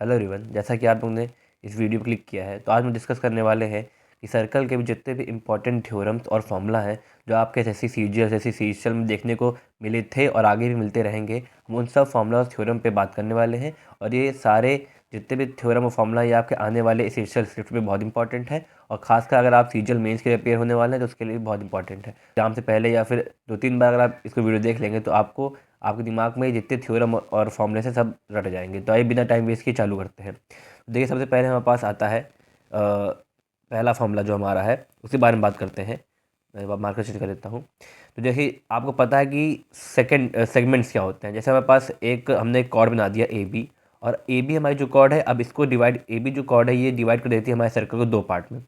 Hello everyone, जैसा कि आप लोगों ने इस वीडियो पर क्लिक किया है, तो आज हम डिस्कस करने वाले हैं कि सर्कल के भी जितने भी इंपॉर्टेंट थ्योरम्स और फॉर्मूला हैं जो आपके एसएससी सीजीएल एसएससी सीजीएल में देखने को मिले थे और आगे भी मिलते रहेंगे। हम उन सब फॉर्मूला और थ्योरम पे बात करने वाले हैं और ये सारे जितने भी थ्योरम और फॉर्मूला ये आपके आने वाले सीजीएल स्क्रिप्ट में बहुत इंपॉर्टेंट है और खासकर अगर आप सीजीएल मेंस के लिए प्रिपेयर होने वाले हैं तो उसके लिए भी बहुत इंपॉर्टेंट है। एग्जाम से पहले या फिर 2-3 बार अगर आप इसको वीडियो देख लेंगे तो आपको आपके दिमाग में जितने थ्योरम और फॉर्मूले से सब रट जाएंगे। तो आइए बिना टाइम वेस्ट किए चालू करते हैं। देखिए, सबसे पहले हमारे पास आता है पहला फॉर्मूला जो हमारा है उसके बारे में बात करते हैं। मैं मार्कर चेंज कर देता हूँ। तो देखिए, आपको पता है कि सेगमेंट्स क्या होते हैं। जैसे हमारे पास हमने एक कॉर्ड बना दिया ए बी, और ए बी हमारी जो कॉर्ड है, अब इसको डिवाइड ए बी जो कॉर्ड है ये डिवाइड कर देती है हमारे सर्कल को दो पार्ट में।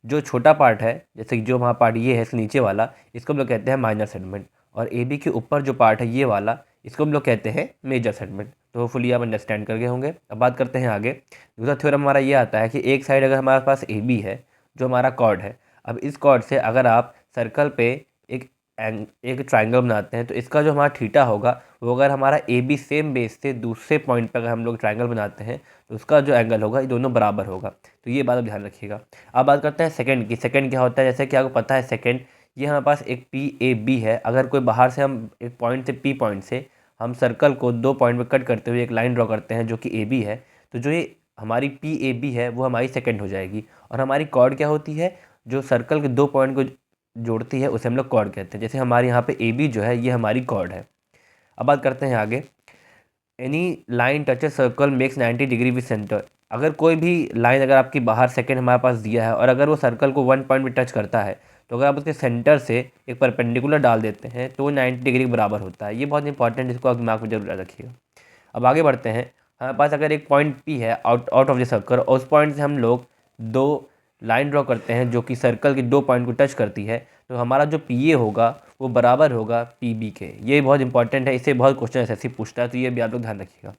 जो छोटा पार्ट है, जैसे कि जो हमारा पार्ट ये है, इसके नीचे वाला, इसको हम लोग कहते हैं माइनर सेगमेंट, और ए बी के ऊपर जो पार्ट है ये वाला, इसको हम लोग कहते हैं मेजर सेगमेंट। तो होपफुली आप अंडरस्टैंड कर गए होंगे। अब बात करते हैं आगे। दूसरा थ्योरम हमारा ये आता है कि एक साइड अगर हमारे पास ए बी है जो हमारा कॉर्ड है, अब इस कॉर्ड से अगर आप सर्कल पे एक एक ट्राइंगल बनाते हैं तो इसका जो हमारा थीटा होगा वो, अगर हमारा ए बी सेम बेस से दूसरे पॉइंट पर अगर हम लोग ट्राइंगल बनाते हैं तो उसका जो एंगल होगा ये दोनों बराबर होगा। तो ये बात आप ध्यान रखिएगा। अब बात करते हैं सेकंड की। सेकंड क्या होता है, जैसे कि आपको पता है सेकंड, ये हमारे पास एक पी ए बी है। अगर कोई बाहर से हम एक पॉइंट से पी पॉइंट से हम सर्कल को दो पॉइंट में कट करते हुए एक लाइन ड्रॉ करते हैं जो कि ए बी है, तो जो ये हमारी पी ए बी है वो हमारी सेकंड हो जाएगी। और हमारी कॉर्ड क्या होती है, जो सर्कल के दो पॉइंट को जोड़ती है उसे हम लोग कॉर्ड कहते हैं। जैसे हमारे यहाँ पे ए बी जो है ये हमारी कॉर्ड है। अब बात करते हैं आगे। Any line touches circle makes 90 degree with centre. अगर कोई भी लाइन अगर आपकी बाहर सेकंड हमारे पास दिया है और अगर वो सर्कल को वन पॉइंट में टच करता है, तो अगर आप उसके सेंटर से एक परपेंडिकुलर डाल देते हैं तो वो 90 डिग्री के बराबर होता है। ये बहुत इंपॉर्टेंट, इसको आप दिमाग में जरूर रखिएगा। अब आगे बढ़ते हैं। हमारे पास अगर एक पॉइंट पी है out out of the circle, और उस पॉइंट से हम लोग दो लाइन ड्रॉ करते हैं जो कि सर्कल के दो पॉइंट को टच करती है, तो हमारा जो पी ए होगा वो बराबर होगा पी बी के। ये बहुत इंपॉर्टेंट है, इससे बहुत क्वेश्चन ऐसे पूछता है, तो ये भी आप लोग ध्यान रखिएगा।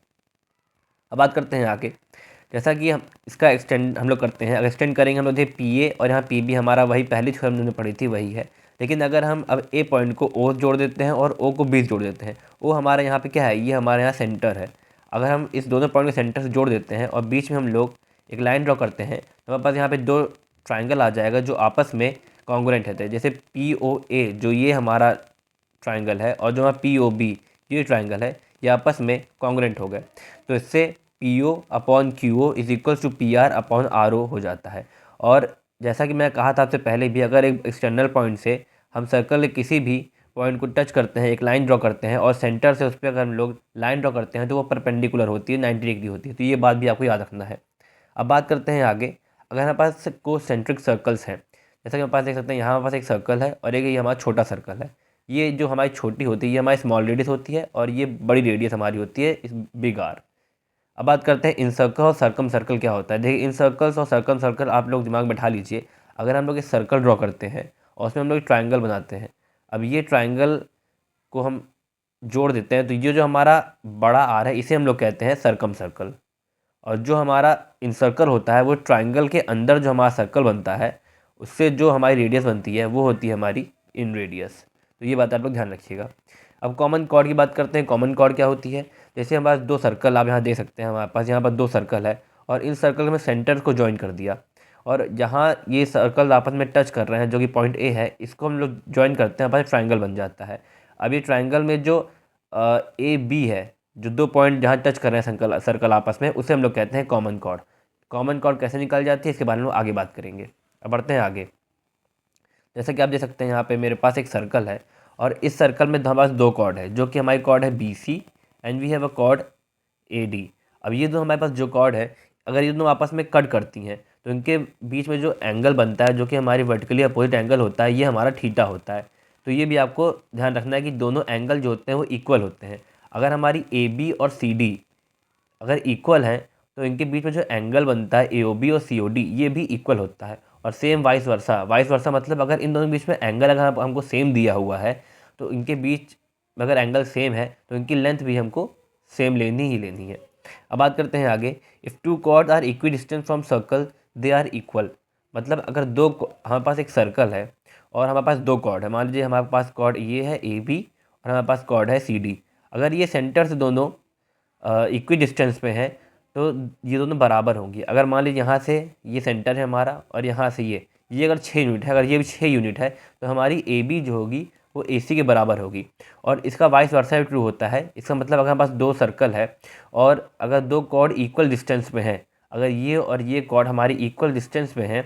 अब बात करते हैं आगे। जैसा कि हम इसका एक्सटेंड हम लोग करते हैं, अगर एक्सटेंड करेंगे हम लोग देखिए पी ए और यहाँ पी बी, हमारा वही पहली थ्योरम हमने पढ़ी थी वही है। लेकिन अगर हम अब ए पॉइंट को ओ जोड़ देते हैं और ओ को बी जोड़ देते हैं, ओ हमारे यहाँ पे क्या है, ये हमारे यहाँ सेंटर है। अगर हम इस दोनों पॉइंट को सेंटर से जोड़ देते हैं और बीच में हम लोग एक लाइन ड्रॉ करते हैं, तो हमारे पास यहाँ पे दो ट्राइंगल आ जाएगा जो आपस में कॉन्ग्रुएंट रहते हैं। जैसे पी ओ ए जो ये हमारा ट्राइंगल है और जो हमारा पी ओ बी ये ट्राइंगल है, ये आपस में कॉन्ग्रुएंट हो गए। तो इससे P O upon Q O is equals to P R upon R O हो जाता है। और जैसा कि मैं कहा था आपसे पहले भी, अगर एक एक्सटर्नल पॉइंट से हम सर्कल के किसी भी पॉइंट को टच करते हैं, एक लाइन ड्रॉ करते हैं और सेंटर से उस पर अगर हम लोग लाइन ड्रॉ करते हैं तो वो परपेंडिकुलर होती है, 90 डिग्री होती है। तो ये बात भी आपको याद रखना है। अब बात करते हैं आगे। अगर हमारे पास कोसेंट्रिक सर्कल्स हैं, जैसा कि हमारे पास देख सकते हैं, यहाँ हमारे पास एक सर्कल है और एक ये हमारा छोटा सर्कल है। ये जो हमारी छोटी होती है ये हमारी स्मॉल रेडियस होती है और ये बड़ी रेडियस हमारी होती है इस बिग आर। अब बात करते हैं इन सर्कल और सर्कम सर्कल क्या होता है। देखिए, इन सर्कल्स और सर्कम सर्कल आप लोग दिमाग में बैठा लीजिए। अगर हम लोग एक सर्कल ड्रॉ करते हैं और उसमें हम लोग एक ट्राइंगल बनाते हैं, अब ये ट्राइंगल को हम जोड़ देते हैं, तो ये जो हमारा बड़ा आर है इसे हम लोग कहते हैं सर्कम सर्कल। और जो हमारा इन सर्कल होता है वो ट्राइंगल के अंदर जो हमारा सर्कल बनता है उससे जो हमारी रेडियस बनती है वो होती है हमारी इन रेडियस। तो ये बात आप लोग ध्यान रखिएगा। अब कॉमन कॉर्ड की बात करते हैं। कॉमन कॉर्ड क्या होती है, जैसे हमारे पास दो सर्कल आप यहाँ दे सकते हैं, हमारे पास यहाँ पर दो सर्कल है और इन सर्कल में सेंटर को ज्वाइन कर दिया, और जहाँ ये सर्कल आपस में टच कर रहे हैं जो कि पॉइंट ए है, इसको हम लोग ज्वाइन करते हैं, हमारे ट्राइंगल बन जाता है। अब ये ट्राइंगल में जो ए बी है, जो दो पॉइंट जहाँ टच कर रहे हैं सर्कल सर्कल आपस में, उसे हम लोग कहते हैं कॉमन कॉर्ड। कॉमन कॉर्ड कैसे निकाल जाती है इसके बारे में हम आगे बात करेंगे। अब बढ़ते हैं आगे। जैसे कि आप देख सकते हैं यहाँ पे मेरे पास एक सर्कल है और इस सर्कल में हमारे पास दो कॉर्ड है जो कि हमारी कॉर्ड है B C and we have a chord A D. अब ये दो हमारे पास जो कॉर्ड है, अगर ये दोनों आपस में कट करती हैं तो इनके बीच में जो एंगल बनता है जो कि हमारी वर्टिकली अपोजिट एंगल होता है, ये हमारा थीटा होता है। तो ये भी आपको ध्यान रखना है कि दोनों एंगल जो होते हैं वो इक्वल होते हैं। अगर हमारी ए बी और सी डी अगर इक्वल हैं तो इनके बीच में जो एंगल बनता है ए ओ बी और सी ओ डी ये भी इक्वल होता है। और same vice versa. Vice versa मतलब अगर इन दोनों के बीच में एंगल अगर हमको सेम दिया हुआ है तो इनके बीच में अगर एंगल सेम है तो इनकी लेंथ भी हमको सेम लेनी ही लेनी है। अब बात करते हैं आगे। If two chord are equidistance from circle they are equal. मतलब अगर हमारे पास एक सर्कल है और हमारे पास दो कॉर्ड है, मान लीजिए हमारे पास कॉर्ड ये है ए बी और हमारे पास कॉर्ड है सी डी। अगर ये सेंटर से दोनों इक्वी डिस्टेंस पे है तो ये दोनों बराबर होंगी। अगर मान लीजिए यहाँ से ये सेंटर है हमारा और यहाँ से ये अगर 6 यूनिट है, अगर ये भी 6 यूनिट है, तो हमारी ए बी जो होगी वो ए सी के बराबर होगी। और इसका वाइस वर्सा भी ट्रू होता है। इसका मतलब अगर हमारे पास दो सर्कल है और अगर दो कॉर्ड इक्वल डिस्टेंस में है, अगर ये और ये कॉर्ड हमारी इक्वल डिस्टेंस में है,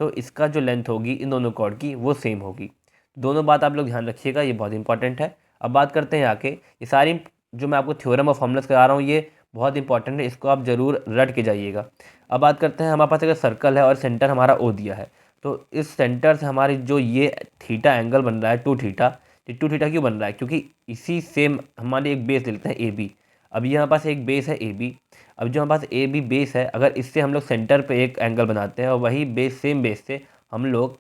तो इसका जो लेंथ होगी इन दोनों कॉर्ड की वो सेम होगी। दोनों बात आप लोग ध्यान रखिएगा, ये बहुत इंपॉर्टेंट है। अब बात करते हैं आके, ये सारी जो मैं आपको थ्योरम और फॉर्मूलास करा रहा हूँ ये बहुत इंपॉर्टेंट है, इसको आप ज़रूर रट के जाइएगा। अब बात करते हैं, हमारे पास अगर सर्कल है और सेंटर हमारा ओ दिया है, तो इस सेंटर से हमारी जो ये थीटा एंगल बन रहा है 2 थीटा, ये 2 थीटा क्यों बन रहा है? क्योंकि इसी सेम हमारे एक बेस लेते हैं ए बी। अब ये हमारे पास एक बेस है ए बी। अब जो हमारे पास ए बी बेस है, अगर इससे हम लोग सेंटर पे एक एंगल बनाते हैं और वही बेस सेम बेस से हम लोग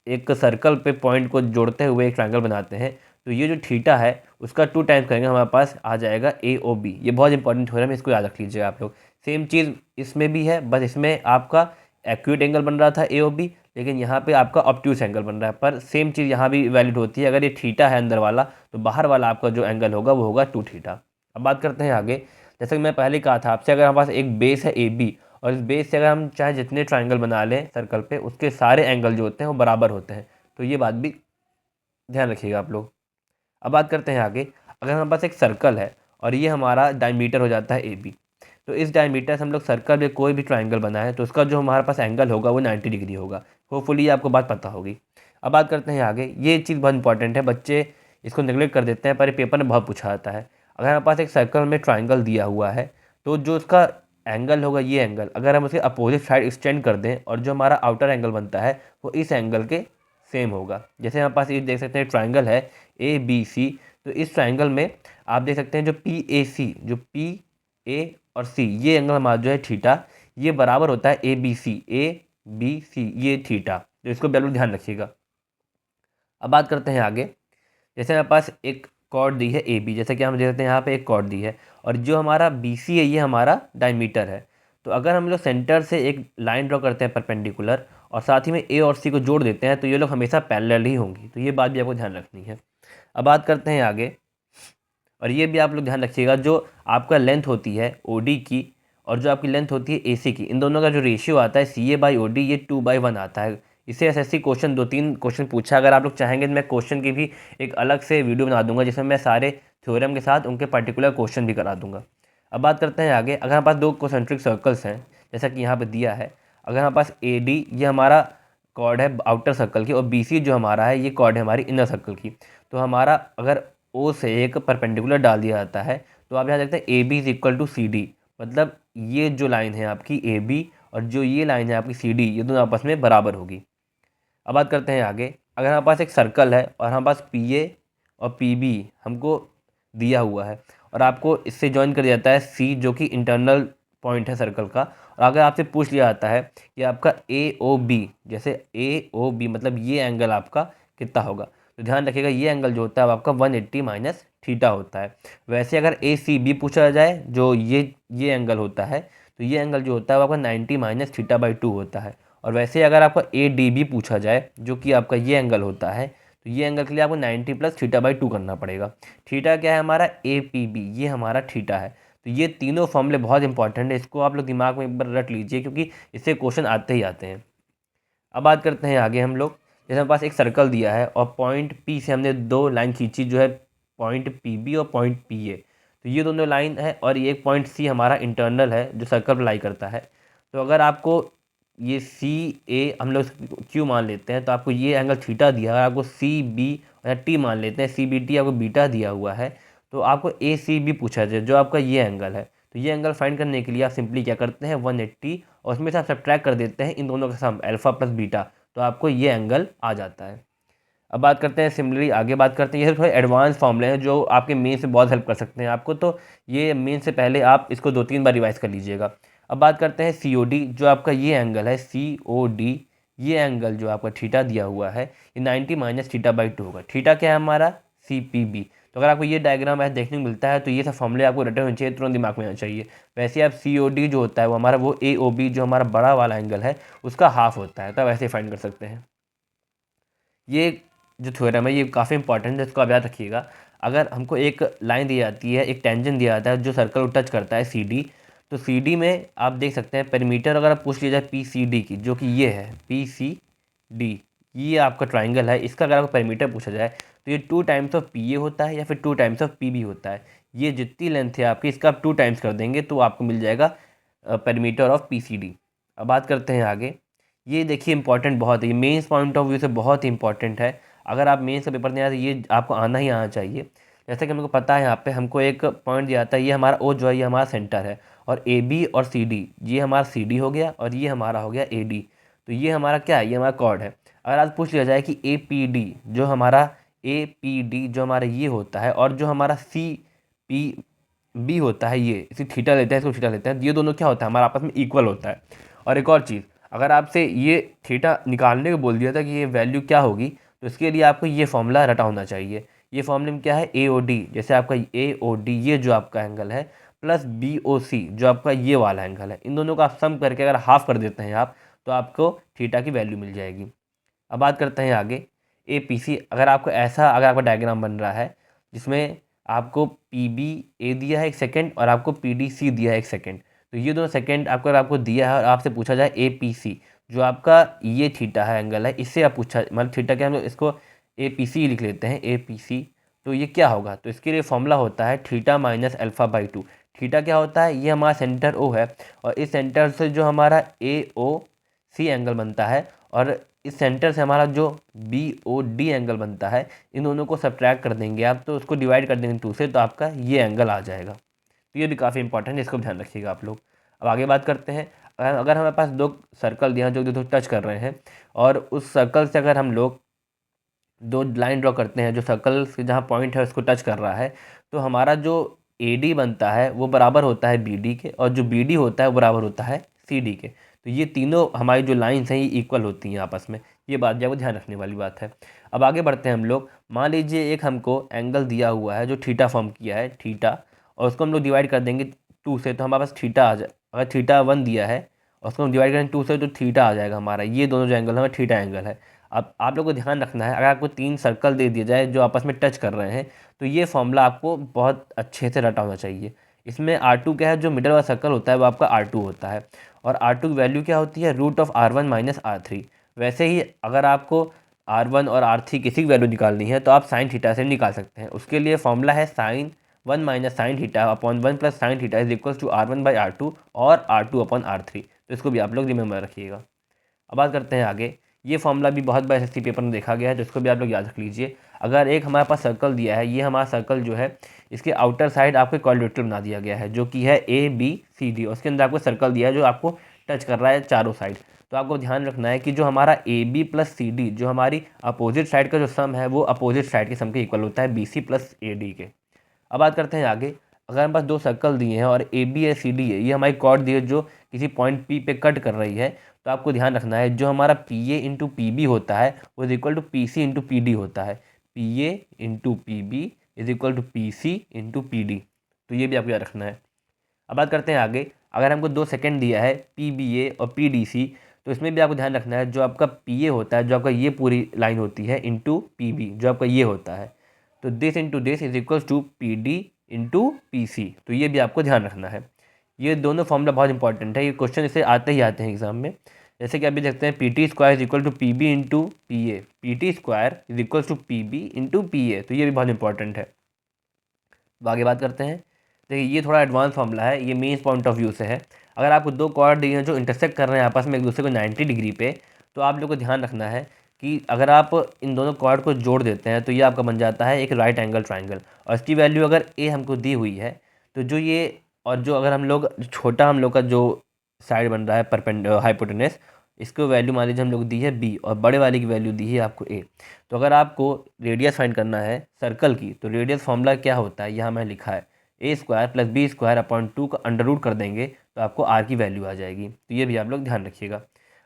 एक सर्कल पे पॉइंट को जोड़ते हुए एक ट्रायंगल बनाते हैं, तो ये जो थीटा है उसका 2 टाइम्स करेंगे हमारे पास आ जाएगा ए ओ बी। ये बहुत इंपॉर्टेंट थ्योरम है, इसको याद रख लीजिएगा आप लोग। सेम चीज़ इसमें भी है, बस इसमें आपका एक्यूट एंगल बन रहा था ए ओ बी, लेकिन यहाँ पे आपका ऑब्ट्यूस एंगल बन रहा है। पर सेम चीज़ यहाँ भी वैलिड होती है, अगर ये थीटा है अंदर वाला तो बाहर वाला आपका जो एंगल होगा वो होगा 2 थीटा। अब बात करते हैं आगे। जैसे कि मैं पहले ही कहा था आपसे, अगर हमारे पास एक बेस है ए बी और इस बेस से अगर हम चाहे जितने ट्राइंगल बना लें सर्कल पे, उसके सारे एंगल जो होते हैं वो बराबर होते हैं। तो ये बात भी ध्यान रखिएगा आप लोग। अब बात करते हैं आगे। अगर हमारे पास एक सर्कल है और ये हमारा डायमीटर हो जाता है ए बी, तो इस डायमीटर से हम लोग सर्कल में कोई भी ट्राइंगल बनाए तो उसका जो हमारे पास एंगल होगा वो 90 डिग्री होगा। होपफुली ये आपको बात पता होगी। अब बात करते हैं आगे। ये चीज़ बहुत इंपॉर्टेंट है, बच्चे इसको नेगलेक्ट कर देते हैं पर ये पेपर में बहुत पूछा जाता है। अगर हमारे पास एक सर्कल में ट्राइंगल दिया हुआ है, तो जो उसका एंगल होगा ये एंगल, अगर हम उसके अपोजिट साइड एक्सटेंड कर दें और जो हमारा आउटर एंगल बनता है वो इस एंगल के सेम होगा। जैसे हमारे पास ये देख सकते हैं ट्राइंगल है ए बी सी, तो इस ट्राइंगल में आप देख सकते हैं जो पी ए सी, जो पी ए और सी, ये एंगल हमारा जो है थीटा, ये बराबर होता है ए बी सी ये थीटा। तो इसको बिल्कुल ध्यान रखिएगा। अब बात करते हैं आगे। जैसे हमारे पास एक कॉर्ड दी है ए बी, जैसे कि हम देख सकते हैं यहाँ पे एक कॉर्ड दी है और जो हमारा बी सी है ये हमारा डायमीटर है। तो अगर हम लोग सेंटर से एक लाइन ड्रॉ करते हैं परपेंडिकुलर और साथ ही में ए और सी को जोड़ देते हैं, तो ये लोग हमेशा पैरेलल ही होंगी। तो ये बात भी आपको ध्यान रखनी है। अब बात करते हैं आगे, और ये भी आप लोग ध्यान रखिएगा, जो आपका लेंथ होती है ओ डी की और जो आपकी लेंथ होती है ए सी की, इन दोनों का जो रेशियो आता है सी ए बाई ओ डी, ये 2/1 आता है। इसे एसएससी क्वेश्चन 2-3 क्वेश्चन पूछा। अगर आप लोग चाहेंगे तो मैं क्वेश्चन की भी एक अलग से वीडियो बना दूंगा जिसमें मैं सारे थ्योरम के साथ उनके पर्टिकुलर क्वेश्चन भी करा दूंगा। अब बात करते हैं आगे। अगर हमारे पास दो कॉन्सेंट्रिक सर्कल्स हैं जैसा कि यहाँ पे दिया है, अगर हमारे पास ए डी ये हमारा कॉर्ड है आउटर सर्कल की और बी सी जो हमारा है ये कॉर्ड है हमारी इनर सर्कल की, तो हमारा अगर ओ से एक परपेंडिकुलर डाल दिया जाता है तो आप यहाँ देखते हैं A B is equal to C D, मतलब ये जो लाइन है आपकी ए बी और जो ये लाइन है आपकी सी डी, ये दोनों आपस में बराबर होगी। अब बात करते हैं आगे। अगर हमारे पास एक सर्कल है और हमारे पास पी ए और पी बी हमको दिया हुआ है और आपको इससे ज्वाइन कर दिया जाता है सी, जो कि इंटरनल पॉइंट है सर्कल का, और अगर आपसे पूछ लिया जाता है कि आपका ए ओ बी, जैसे ए ओ बी मतलब ये एंगल आपका कितना होगा, तो ध्यान रखिएगा ये एंगल जो होता है वो आपका 180 माइनस थीटा होता है। वैसे अगर ए सी बी पूछा जाए जो ये एंगल होता है, तो ये एंगल जो होता है वो आपका 90 माइनस थीटा बाई 2 होता है। और वैसे अगर आपका ए डी बी पूछा जाए जो कि आपका ये एंगल होता है, तो ये एंगल के लिए आपको 90 प्लस थीटा बाई 2 करना पड़ेगा। थीटा क्या है हमारा ए पी बी, ये हमारा थीटा है। तो ये तीनों फॉर्मूले बहुत इंपॉर्टेंट है, इसको आप लोग दिमाग में एक बार रट लीजिए क्योंकि इससे क्वेश्चन आते ही आते हैं। अब बात करते हैं आगे हम लोग। जैसे हमारे पास एक सर्कल दिया है और पॉइंट पी से हमने दो लाइन खींची जो है पॉइंट पी बी और पॉइंट पी ए, तो ये दोनों लाइन है और ये एक पॉइंट सी हमारा इंटरनल है जो सर्कल पर लाई करता है। तो अगर आपको ये सी ए हम लोग क्यू मान लेते हैं तो आपको ये एंगल थीटा दिया है, आपको सी बी या टी मान लेते हैं, सी बी टी आपको बीटा दिया हुआ है, तो आपको ए सी बी पूछा जाए जो आपका ये एंगल है। तो ये एंगल फाइंड करने के लिए आप सिंपली क्या करते हैं 180 और उसमें से आप सब्ट्रैक्ट कर देते हैं इन दोनों का सम अल्फा प्लस बीटा, तो आपको ये एंगल आ जाता है। अब बात करते हैं सिमिलरली आगे बात करते हैं, ये थोड़े एडवांस फॉर्मूले हैं जो आपके मेन से बहुत हेल्प कर सकते हैं आपको, तो ये मेन से पहले आप इसको 2-3 बार रिवाइज कर लीजिएगा। अब बात करते हैं सी ओ डी, जो आपका ये एंगल है सी ओ डी, ये एंगल जो आपका थीटा दिया हुआ है ये 90 माइनस थीटा बाई 2 होगा। थीटा क्या है हमारा सी पी बी। तो अगर आपको ये डायग्राम ऐसे देखने को मिलता है तो ये सब फॉर्मूले आपको रटे होने चाहिए, तुरंत दिमाग में आना चाहिए। वैसे आप सी ओ डी जो होता है वो हमारा वो ए ओ बी जो हमारा बड़ा वाला एंगल है उसका हाफ होता है, तो आप ऐसे फाइंड कर सकते हैं। ये जो थ्योरम है ये काफ़ी इंपॉर्टेंट है, इसको आप याद रखिएगा। अगर हमको एक लाइन दी जाती है, एक टेंजेंट दिया जाता है जो सर्कल को टच करता है सी डी, तो सी डी में आप देख सकते हैं पेरीमीटर अगर आप पूछ लिया जाए पी सी डी की, जो कि ये है पी सी डी, ये आपका ट्राइंगल है, इसका अगर आपको पेरीमीटर पूछा जाए तो ये 2 टाइम्स ऑफ पी ए होता है या फिर 2 टाइम्स ऑफ पी बी होता है। ये जितनी लेंथ है आपकी, इसका आप 2 टाइम्स कर देंगे तो आपको मिल जाएगा perimeter of P C D. अब बात करते हैं आगे। ये देखिए इंपॉर्टेंट बहुत है, ये मेंस पॉइंट ऑफ व्यू से बहुत ही इंपॉर्टेंट है। अगर आप मेंस का पेपर नहीं आया तो ये आपको आना ही आना चाहिए। जैसे कि हमको पता है, यहाँ पे हमको एक पॉइंट दिया था, ये हमारा ओ जो है ये हमारा सेंटर है, और ए बी और सी डी, ये हमारा सी डी हो गया और ये हमारा हो गया ए डी। तो ये हमारा क्या है, ये हमारा कॉर्ड है। अगर आज पूछ लिया जाए कि ए पी डी जो हमारा ए पी डी जो हमारा ये होता है, और जो हमारा सी पी बी होता है, ये इसी थीटा लेते हैं, इसको थीटा लेते हैं, ये दोनों क्या होता है, हमारा आपस में इक्वल होता है। और एक और चीज़, अगर आपसे ये थीटा निकालने को बोल दिया था कि ये वैल्यू क्या होगी, तो इसके लिए आपको ये फॉर्मूला रटा होना चाहिए। ये फॉर्मूले में क्या है, ए ओ डी, जैसे आपका ए ओ डी ये जो आपका एंगल है, प्लस बी ओ सी जो आपका ये वाला एंगल है, इन दोनों का आप सम करके अगर हाफ कर देते हैं आप, तो आपको थीटा की वैल्यू मिल जाएगी। अब बात करते हैं आगे ए पी सी। अगर आपको ऐसा, अगर आपका डायग्राम बन रहा है जिसमें आपको पी बी ए दिया है 1 सेकेंड और आपको पी डी सी दिया है 1 सेकेंड, तो ये दोनों सेकेंड आपको, अगर आपको दिया है और आपसे पूछा जाए ए पी सी जो आपका ये थीटा है एंगल है, इससे आप पूछा, मतलब थीटा क्या, हम लोग इसको ए पी सी लिख लेते हैं, ए पी सी। तो ये क्या होगा, तो इसके लिए फॉर्मूला होता है theta minus alpha by 2। Theta क्या होता है, ये हमारा सेंटर ओ है, और इस सेंटर से जो हमारा ए ओ सी एंगल बनता है, और इस सेंटर से हमारा जो बी ओ डी एंगल बनता है, इन दोनों को सब्ट्रैक्ट कर देंगे आप, तो उसको डिवाइड कर देंगे 2 से, तो आपका ये एंगल आ जाएगा। तो ये भी काफ़ी इंपॉर्टेंट है, इसको ध्यान रखिएगा आप लोग। अब आगे बात करते हैं। अगर हमारे पास 2 सर्कल दिए हैं जो दो टच कर रहे हैं, और उस सर्कल से अगर हम लोग 2 लाइन ड्रॉ करते हैं जो सर्कल से जहाँ पॉइंट है उसको टच कर रहा है, तो हमारा जो ए डी बनता है वो बराबर होता है बी डी के, और जो बी डी होता है वो बराबर होता है सी डी के। तो ये तीनों हमारी जो लाइन्स हैं ये इक्वल होती हैं आपस में। ये बात जो है वो ध्यान रखने वाली बात है। अब आगे बढ़ते हैं हम लोग। मान लीजिए एक हमको एंगल दिया हुआ है जो थीटा फॉर्म किया है, थीटा, और उसको हम लोग डिवाइड कर देंगे 2 से, तो हमारे पास थीटा आ जाए। अगर थीटा 1 दिया है और उसको हम डिवाइड करें 2 से, तो थीटा आ जाएगा हमारा। ये दोनों जो एंगल है थीटा एंगल है। अब आप लोग को ध्यान रखना है, अगर आपको 3 सर्कल दे दिया जाए जो आपस में टच कर रहे हैं, तो ये फॉर्मूला आपको बहुत अच्छे से रटा होना चाहिए। इसमें R2 क्या है, जो मिडल वाला सर्कल होता है वो आपका R2 होता है, और R2 की वैल्यू क्या होती है, root of R1 minus R3। वैसे ही अगर आपको R1 और R3 किसी की वैल्यू निकालनी है तो आप साइन थीटा से निकाल सकते हैं। उसके लिए फॉर्मूला है sine 1 minus sine theta upon 1 plus sine theta is equals to R1 by R2 और R2 अपॉन R3। तो इसको भी आप लोग रिमेंबर रखिएगा। अब बात करते हैं आगे। ये फॉर्मूला भी बहुत बार एसएससी पेपर में देखा गया है, तो इसको भी आप लोग याद रख लीजिए। अगर एक हमारे पास सर्कल दिया है, ये हमारा सर्कल जो है इसके आउटर साइड आपको क्वाड्रेटर बना दिया गया है जो कि है ए बी सी डी, उसके अंदर आपको सर्कल दिया है जो आपको टच कर रहा है चारों साइड। तो आपको ध्यान रखना है कि जो हमारा A B plus C D, जो हमारी अपोजिट साइड का जो सम है वो अपोजिट साइड के सम के इक्वल होता है B C plus A D के। अब बात करते हैं आगे। अगर हमारे पास 2 सर्कल दिए हैं और ए बी है सी डी है, ये हमारी कॉर्ड दी है जो किसी पॉइंट पी पे कट कर रही है, तो आपको ध्यान रखना है जो हमारा P A into P B होता है वो is equal to P C into P D होता है। P A into P B is equal to P C into P D. तो ये भी आपको याद रखना है। अब बात करते हैं आगे। अगर हमको 2 सेकंड दिया है पी बी ए और पी डी सी, तो इसमें भी आपको ध्यान रखना है जो आपका पी ए होता है, जो आपका ये पूरी लाइन होती है, इंटू पी बी जो आपका ये होता है, तो this into this is equals to P D into P C. तो ये भी आपको ध्यान रखना है। ये दोनों फॉर्मूला बहुत इंपॉर्टेंट है, ये क्वेश्चन इससे आते ही आते हैं एग्जाम में। जैसे कि अभी देखते हैं P T square is equal to P B into P A, P T square is equal to P B into P A. तो ये भी बहुत इंपॉर्टेंट है। अब आगे बात करते हैं। देखिए ये थोड़ा एडवांस फॉर्मूला है, ये मेंस पॉइंट ऑफ व्यू से है। अगर आपको 2 कॉर्ड दिए हैं जो इंटरसेक्ट कर रहे हैं आपस में एक दूसरे को 90 डिग्री पे, तो आप लोग को ध्यान रखना है कि अगर आप इन दोनों कॉर्ड को जोड़ देते हैं तो ये आपका बन जाता है एक राइट एंगल ट्राइंगल। और इसकी वैल्यू अगर ए हमको दी हुई है, तो जो ये, और जो अगर हम लोग छोटा हम लोग का जो साइड बन रहा है हाइपोटेनस, इसको वैल्यू मान लीजिए हम लोग दी है बी, और बड़े वाले की वैल्यू दी है आपको ए। तो अगर आपको रेडियस फाइंड करना है सर्कल की, तो रेडियस फॉर्मूला क्या होता है, यहाँ मैंने लिखा है A square plus B square upon 2 का अंडर रूट कर देंगे तो आपको आर की वैल्यू आ जाएगी। तो ये भी आप लोग ध्यान रखिएगा।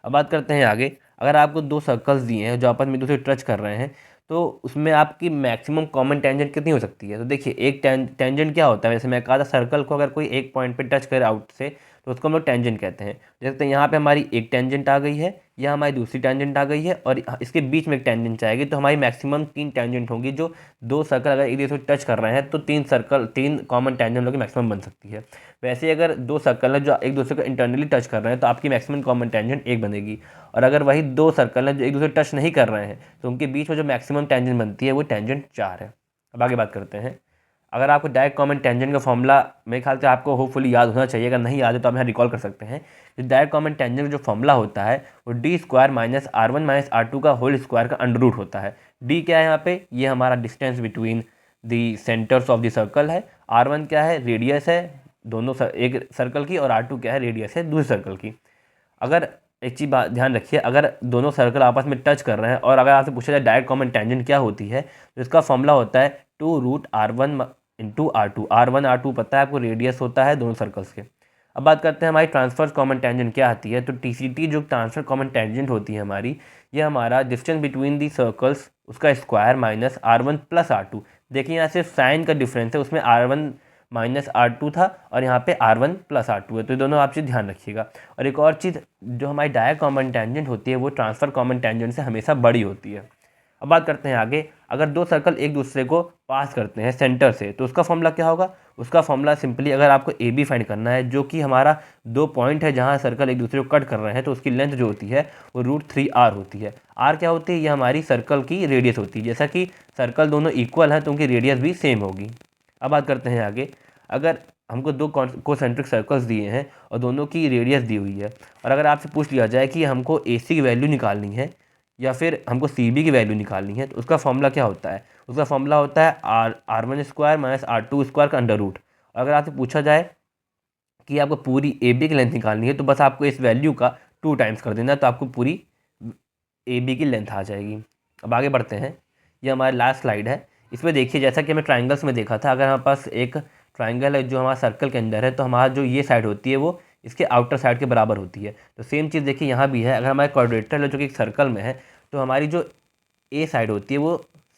अब बात करते हैं आगे। अगर आपको 2 सर्कल्स दिए हैं जो आपस में दूसरे टच कर रहे हैं, तो उसमें आपकी मैक्सिमम कॉमन टेंजेंट कितनी हो सकती है। तो देखिए एक टेंजेंट क्या होता है, वैसे मैं कहा था सर्कल को अगर कोई एक पॉइंट पे टच करे आउट से, तो उसको हम लोग टेंजेंट कहते हैं। जैसे यहाँ पे हमारी एक टेंजेंट आ गई है, यहाँ हमारी दूसरी टेंजेंट आ गई है और इसके बीच में एक टेंजेंट आएगी, तो हमारी मैक्सिमम 3 टेंजेंट होंगी। जो 2 सर्कल अगर एक दूसरे को टच कर रहे हैं तो 3 कॉमन टेंजेंट हम लोग की मैक्सिमम बन सकती है। वैसे अगर 2 सर्कल हैं जो एक दूसरे को इंटरनली टच कर रहे हैं तो आपकी मैक्सिमम कॉमन टेंजेंट 1 बनेगी। और अगर वही 2 सर्कल हैं जो एक दूसरे को टच नहीं कर रहे हैं तो उनके बीच में जो मैक्सिमम टेंजेंट बनती है वो टेंजेंट 4 है। अब आगे बात करते हैं। अगर आपको डायरेक्ट कॉमन टेंजेंट का फॉर्मूला मेरे ख्याल से आपको होपफुली याद होना चाहिए, अगर नहीं याद है तो आप यहाँ रिकॉल कर सकते हैं। तो डायरेक्ट कॉमन टेंजेंट जो फॉर्मूला होता है वो d² - r1 - r2 का होल स्क्वायर का अंडर रूट होता है। d क्या है यहाँ पे, ये हमारा distance between the centres of the circle है। r1 क्या है, रेडियस है दोनों एक सर्कल की, और r2 क्या है, रेडियस है दूसरे सर्कल की। अगर एक चीज़ बात ध्यान रखिए, अगर दोनों सर्कल आपस में टच कर रहे हैं और अगर आपसे पूछा जाए डायरेक्ट कॉमन टेंजेंट क्या होती है, तो इसका फॉर्मूला होता है 2√r1 × r2। r1 r2 पता है आपको, रेडियस होता है दोनों सर्कल्स के। अब बात करते हैं हमारी ट्रांसफर कॉमन टेंजेंट क्या आती है। तो TCT जो ट्रांसफर कॉमन टेंजेंट होती है हमारी, ये हमारा डिस्टेंस बिटवीन दी सर्कल्स उसका स्क्वायर माइनस r1 + r2। देखिए यहाँ सिर्फ साइन का डिफरेंस है, उसमें r1 - r2 था और यहाँ पे r1 + r2 है, तो ये दोनों आप चीज़ ध्यान रखिएगा। और एक और चीज़, जो हमारी डायरेक्ट कॉमन टेंजेंट होती है वो ट्रांसफर कॉमन टेंजेंट से हमेशा बड़ी होती है। अब बात करते हैं आगे। अगर 2 सर्कल एक दूसरे को पास करते हैं सेंटर से तो उसका फॉर्मूला क्या होगा। उसका फॉर्मूला सिंपली, अगर आपको AB फाइंड करना है जो कि हमारा 2 पॉइंट है जहाँ सर्कल एक दूसरे को कट कर रहे हैं, तो उसकी लेंथ जो होती है वो √3r होती है। r क्या होती है, ये हमारी सर्कल की रेडियस होती है। जैसा कि सर्कल दोनों इक्वल हैं तो उनकी रेडियस भी सेम होगी। अब बात करते हैं आगे। अगर हमको 2 कोसेंट्रिक सर्कल्स दिए हैं और दोनों की रेडियस दी हुई है, और अगर आपसे पूछ लिया जाए कि हमको AC की वैल्यू निकालनी है या फिर हमको CB की वैल्यू निकालनी है, तो उसका फॉर्मूला क्या होता है। उसका फॉर्मूला होता है r1² - r2² का अंडर रूट। अगर आपसे पूछा जाए कि आपको पूरी AB की लेंथ निकालनी है तो बस आपको इस वैल्यू का 2 टाइम्स कर देना, तो आपको पूरी AB की लेंथ आ जाएगी। अब आगे बढ़ते हैं। ये हमारी लास्ट स्लाइड है। इसमें देखिए, जैसा कि हमें ट्राइंगल्स में देखा था, अगर हमारे पास एक ट्राइंगल है जो हमारा सर्कल के अंदर है तो हमारा जो ये साइड होती है वो इसके आउटर साइड के बराबर होती है। तो सेम चीज़ देखिए यहाँ भी है। अगर हमारे क्वाड्रेटर है जो कि एक सर्कल में है, तो हमारी जो A साइड होती है वो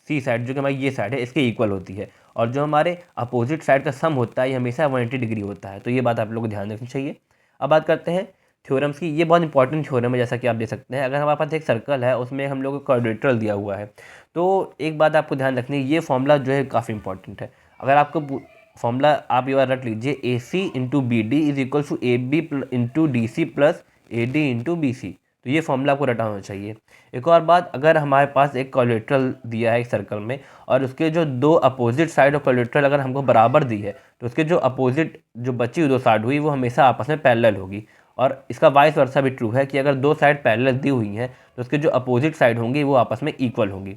C साइड, जो कि हमारी ये साइड है, इसके इक्वल होती है। और जो हमारे अपोजिट साइड का सम होता है ये हमेशा 180 डिग्री होता है। तो ये बात आप लोगों को ध्यान रखनी चाहिए। अब बात करते हैं थ्योरम्स की। ये बहुत इंपॉर्टेंट थ्योरम है, जैसा कि आप देख सकते हैं। अगर हमारे पास एक सर्कल है उसमें हम लोग को क्वाड्रेटर दिया हुआ है, तो एक बात आपको ध्यान रखनी है, ये फॉर्मूला जो है काफ़ी इंपॉर्टेंट है। अगर आपको फॉर्मूला आप ये बार रट लीजिए, AC × BD = AB × DC + AD × BC। तो ये फॉर्मूला आपको रटा होना चाहिए। एक और बात, अगर हमारे पास एक कोलेट्रल दिया है एक सर्कल में और उसके जो 2 अपोजिट साइड ऑफ कोलेट्रल अगर हमको बराबर दी है, तो उसके जो अपोजिट जो बची हुई 2 साइड हुई वो हमेशा आपस में पैरेलल होगी। और इसका वाइस वर्सा भी ट्रू है कि अगर 2 साइड पैरेलल दी हुई हैं तो उसके जो अपोजिट साइड होंगी वो आपस में इक्वल होंगी।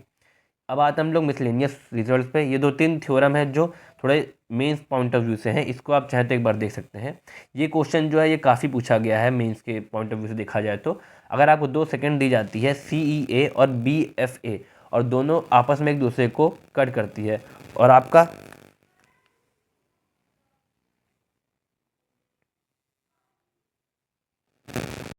अब आते हैं हम लोग मिसलेनियस रिजल्ट्स पे। ये 2-3 थ्योरम है जो थोड़े मेंस पॉइंट ऑफ व्यू से हैं, इसको आप चाहे तो एक बार देख सकते हैं। ये क्वेश्चन जो है ये काफ़ी पूछा गया है मेंस के पॉइंट ऑफ व्यू से देखा जाए तो। अगर आपको 2 सेकंड दी जाती है CEA और BFA, और दोनों आपस में एक दूसरे को कट करती है, और आपका